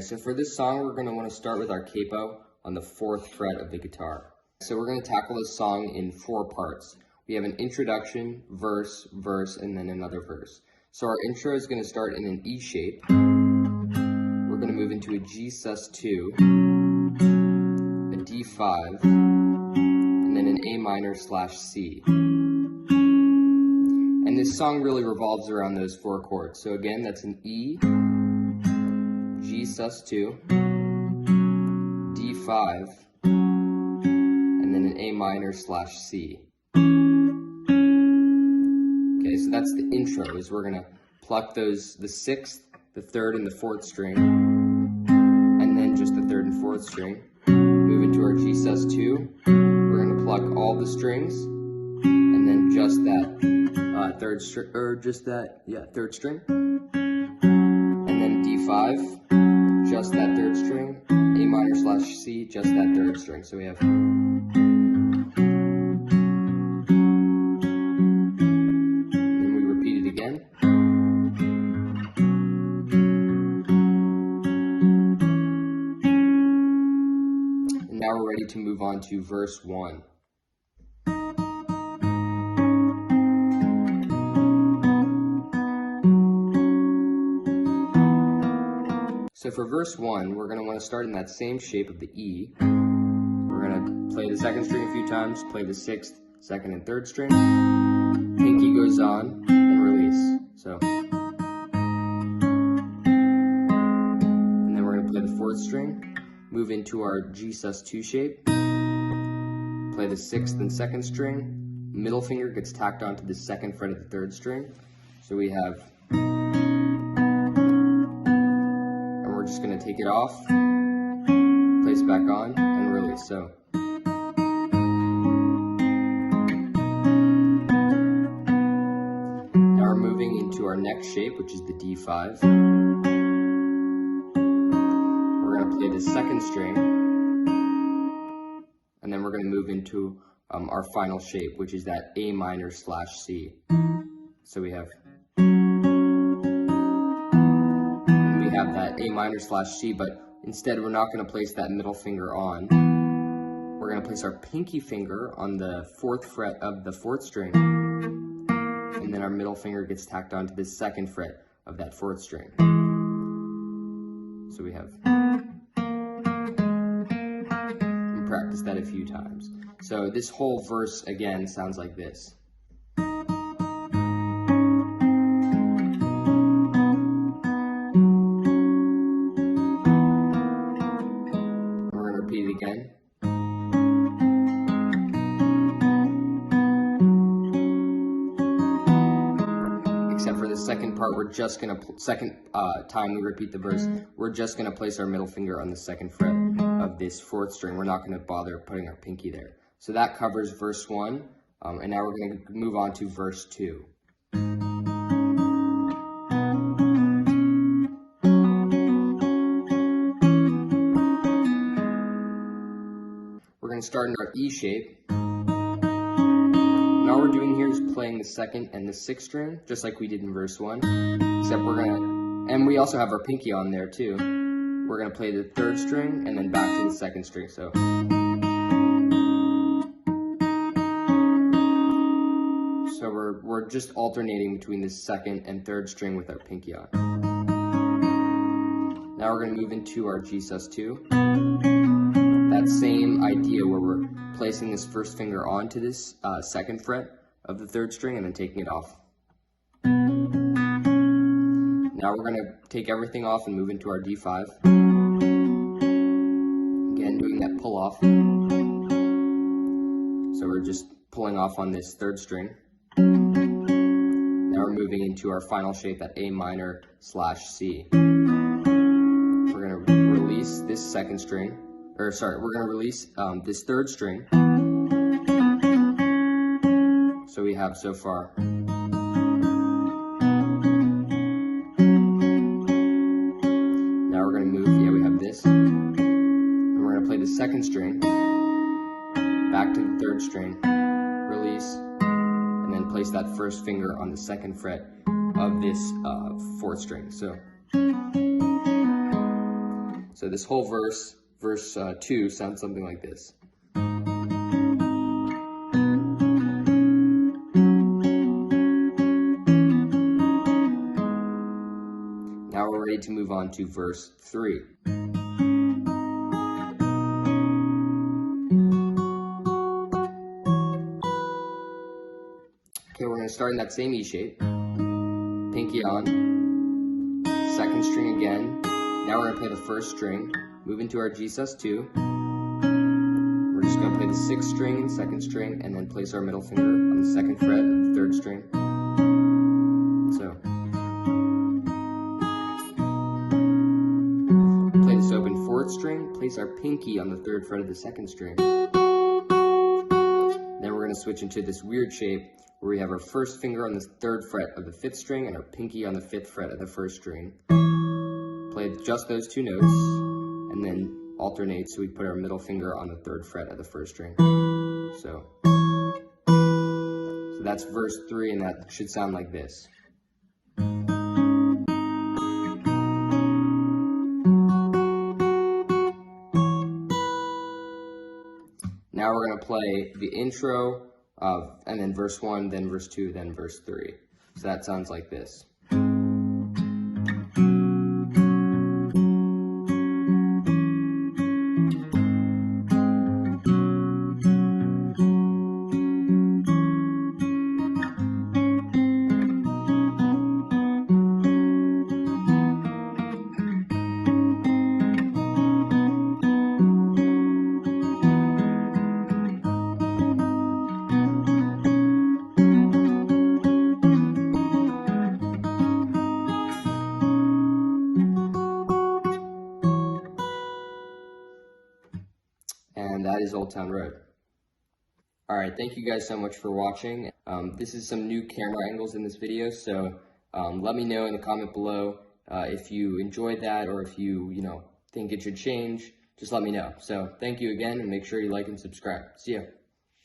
Alright, so for this song, we're going to want to start with our capo on the 4th fret of the guitar. So we're going to tackle this song in 4 parts. We have an introduction, verse, and then another verse. So our intro is going to start in an E shape. We're going to move into a G sus2, a D5, and then an A minor / C. And this song really revolves around those 4 chords. So again, that's an E, G sus2, D5, and then an A minor / C. Okay, so that's the intro. Is we're gonna pluck those, the 6th, the 3rd, and the 4th string, and then just the 3rd and 4th string. Move into our G sus2. We're gonna pluck all the strings, and then just that 3rd string, or just that, yeah, 3rd string, and then D5, just that 3rd string, A minor / C, just that 3rd string. So we have. Then we repeat it again. And now we're ready to move on to verse 1. So for verse 1, we're going to want to start in that same shape of the E. We're going to play the 2nd string a few times, play the 6th, 2nd, and 3rd string. Pinky goes on, and release. So, and then we're going to play the 4th string, move into our G sus2 shape, play the 6th and 2nd string, middle finger gets tacked onto the 2nd fret of the 3rd string. So we have. We're just going to take it off, place it back on, and release. So, now we're moving into our next shape, which is the D5. We're going to play the 2nd string, and then we're going to move into our final shape, which is that A minor / C. So we have. Have that A minor / C, but instead we're not going to place that middle finger on. We're going to place our pinky finger on the 4th fret of the 4th string, and then our middle finger gets tacked onto the 2nd fret of that 4th string. So we have. We practice that a few times. So this whole verse again sounds like this. Repeat it again. Except for the second part, we're just gonna second time we repeat the verse, we're just gonna place our middle finger on the 2nd fret of this 4th string. We're not gonna bother putting our pinky there. So that covers verse 1, and now we're gonna move on to verse 2. We're going to start in our E shape. And all we're doing here is playing the 2nd and the 6th string, just like we did in verse 1. Except we're going to, and we also have our pinky on there too. We're going to play the 3rd string and then back to the 2nd string. So we're just alternating between the 2nd and 3rd string with our pinky on. Now we're going to move into our G sus2. That same idea where we're placing this 1st finger onto this 2nd fret of the 3rd string and then taking it off. Now we're going to take everything off and move into our D5. Again, doing that pull off. So we're just pulling off on this 3rd string. Now we're moving into our final shape, that A minor / C. We're going to release this 2nd string. We're going to release this 3rd string. So we have so far. Now we're going to move, we have this. And we're going to play the 2nd string, back to the 3rd string, release, and then place that 1st finger on the 2nd fret of this 4th string. So So this whole verse 2 sounds something like this. Now we're ready to move on to verse 3. Okay, we're going to start in that same E shape. Pinky on, second string again. Now we're going to play the first string, move into our G sus2. We're just going to play the 6th string and 2nd string, and then place our middle finger on the 2nd fret of the 3rd string. So, play this open 4th string, place our pinky on the 3rd fret of the 2nd string. Then we're going to switch into this weird shape where we have our first finger on the 3rd fret of the 5th string and our pinky on the 5th fret of the 1st string. Play just those 2 notes, and then alternate, so we put our middle finger on the 3rd fret of the 1st string. So that's verse 3, and that should sound like this. Now we're going to play the intro and then verse 1, then verse 2, then verse 3. So that sounds like this. And that is Old Town Road. Alright, thank you guys so much for watching. This is some new camera angles in this video, so let me know in the comment below if you enjoyed that, or if you think it should change. Just let me know. So thank you again, and make sure you like and subscribe. See ya.